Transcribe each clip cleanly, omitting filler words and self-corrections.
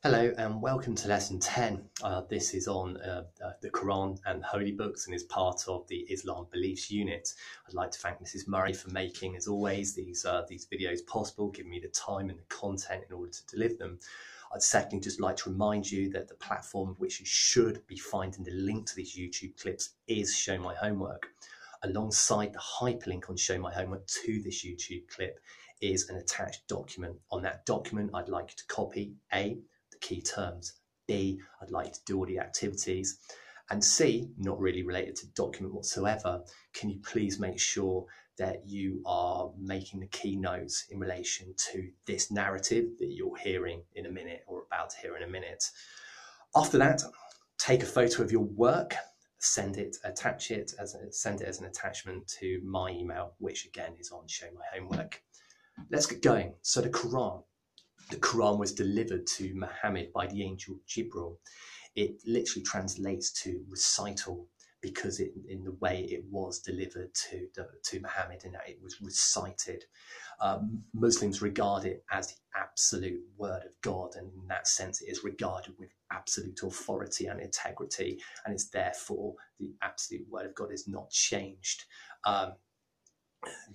Hello and welcome to lesson 10. This is on the Quran and holy books and is part of the Islam beliefs unit. I'd like to thank Mrs. Murray for making, as always, these videos possible, giving me the time and the content in order to deliver them. I'd secondly just like to remind you that the platform which you should be finding the link to these YouTube clips is Show My Homework. Alongside the hyperlink on Show My Homework to this YouTube clip is an attached document. On that document, I'd like you to copy A, key terms, B, I'd like to do all the activities, and C, not really related to document whatsoever, can you please make sure that you are making the key notes in relation to this narrative that you're hearing in a minute or about to hear in a minute. After that, take a photo of your work, send it as an attachment to my email, which again is on Show My Homework. Let's get going. So the Quran was delivered to Muhammad by the angel Jibril. It literally translates to recital because in the way it was delivered to Muhammad, and that it was recited. Muslims regard it as the absolute word of God, and in that sense it is regarded with absolute authority and integrity, and it's therefore the absolute word of God is not changed.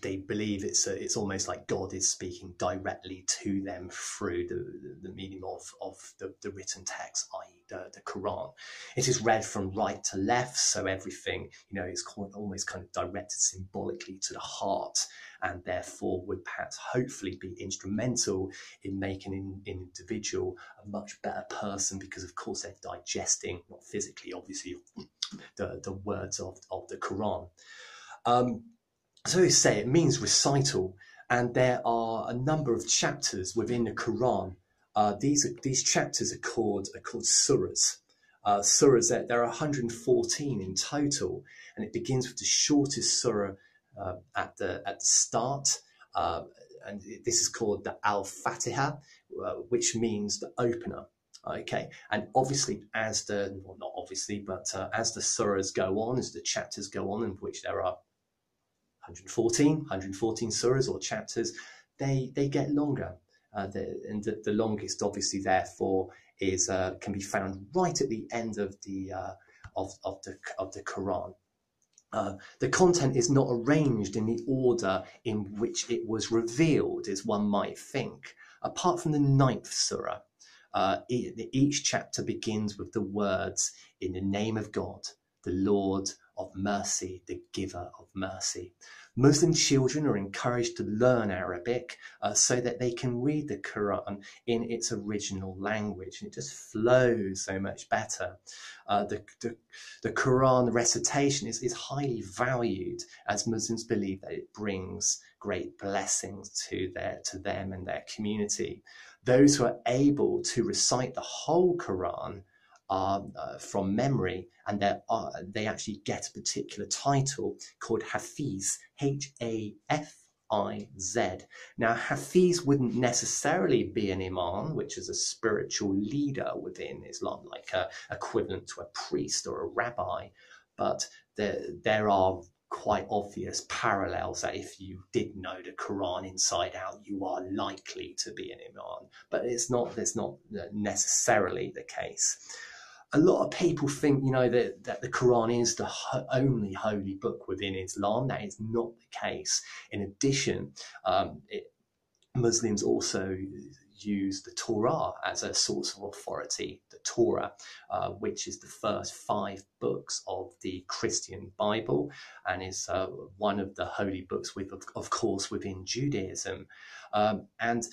They believe it's almost like God is speaking directly to them through the medium of the written text, i.e. the Quran. It is read from right to left, so everything is almost kind of directed symbolically to the heart, and therefore would perhaps hopefully be instrumental in making an individual a much better person, because of course they're digesting, not physically obviously, the words of the Quran. So we say it means recital, and there are a number of chapters within the Quran. These chapters are called surahs. Surahs, there are 114 in total, and it begins with the shortest surah at the start, and this is called the Al-Fatiha, which means the opener. Okay, and obviously as the surahs go on, as the chapters go on, in which there are 114 surahs or chapters, they get longer. The longest, obviously, therefore, is can be found right at the end of the Quran. The content is not arranged in the order in which it was revealed, as one might think. Apart from the 9th surah, each chapter begins with the words, "In the name of God, the Lord of mercy, the giver of mercy." Muslim children are encouraged to learn Arabic so that they can read the Quran in its original language, and it just flows so much better. The Quran recitation is highly valued, as Muslims believe that it brings great blessings to them and their community. Those who are able to recite the whole Quran from memory, and they actually get a particular title called Hafiz, Hafiz. Now, Hafiz wouldn't necessarily be an imam, which is a spiritual leader within Islam, like equivalent to a priest or a rabbi, but there are quite obvious parallels that if you did know the Quran inside out, you are likely to be an imam, but that's not necessarily the case. A lot of people think, that the Quran is the only holy book within Islam. That is not the case. In addition, Muslims also use the Torah as a source of authority. The Torah, which is the first 5 books of the Christian Bible, and is one of the holy books, of course, within Judaism. And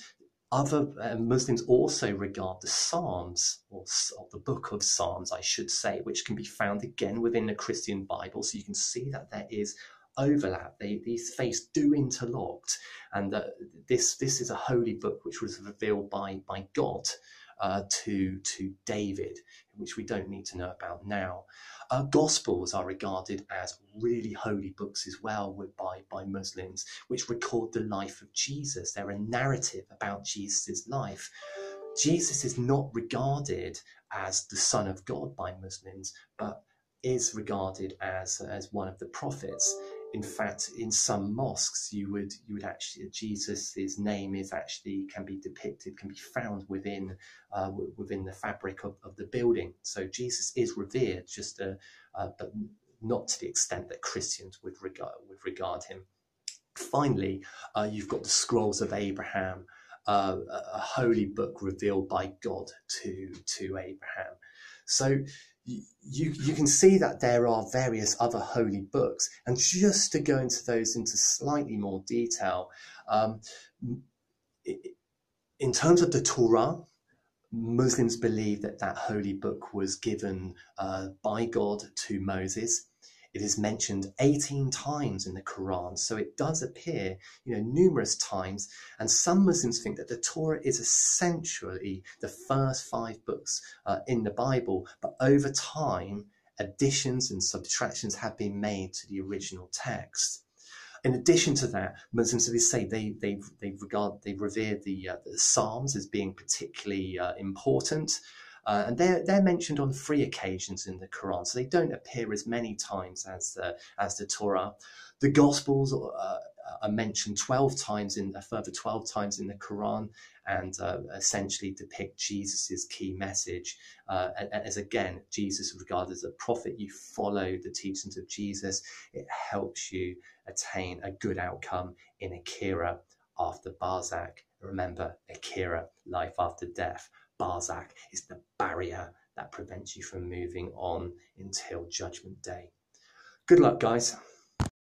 other Muslims also regard the Psalms, or the book of Psalms, I should say, which can be found again within the Christian Bible. So you can see that there is overlap. These faiths do interlocked, and this is a holy book which was revealed by God to David, which we don't need to know about now. Gospels are regarded as really holy books as well by Muslims, which record the life of Jesus. They're a narrative about Jesus' life. Jesus is not regarded as the Son of God by Muslims, but is regarded as one of the prophets. In fact, in some mosques, you would actually, Jesus's name is actually, can be depicted, can be found within within the fabric of the building. So Jesus is revered, just but not to the extent that Christians would regard him. Finally, you've got the Scrolls of Abraham, a holy book revealed by God to Abraham. So you can see that there are various other holy books, and just to go into those into slightly more detail, in terms of the Torah, Muslims believe that that holy book was given by God to Moses. It is mentioned 18 times in the Quran, so it does appear, numerous times. And some Muslims think that the Torah is essentially the first 5 books in the Bible, but over time, additions and subtractions have been made to the original text. In addition to that, Muslims, as say, they revere the Psalms as being particularly important. And they're mentioned on 3 occasions in the Quran, so they don't appear as many times as the Torah. The Gospels are mentioned 12 times, a further 12 times in the Quran, and essentially depict Jesus's key message. As again, Jesus is regarded as a prophet. You follow the teachings of Jesus, it helps you attain a good outcome in Akira after Barzakh. Remember, Akira, life after death. Barzakh is the barrier that prevents you from moving on until Judgment Day. Good luck, guys.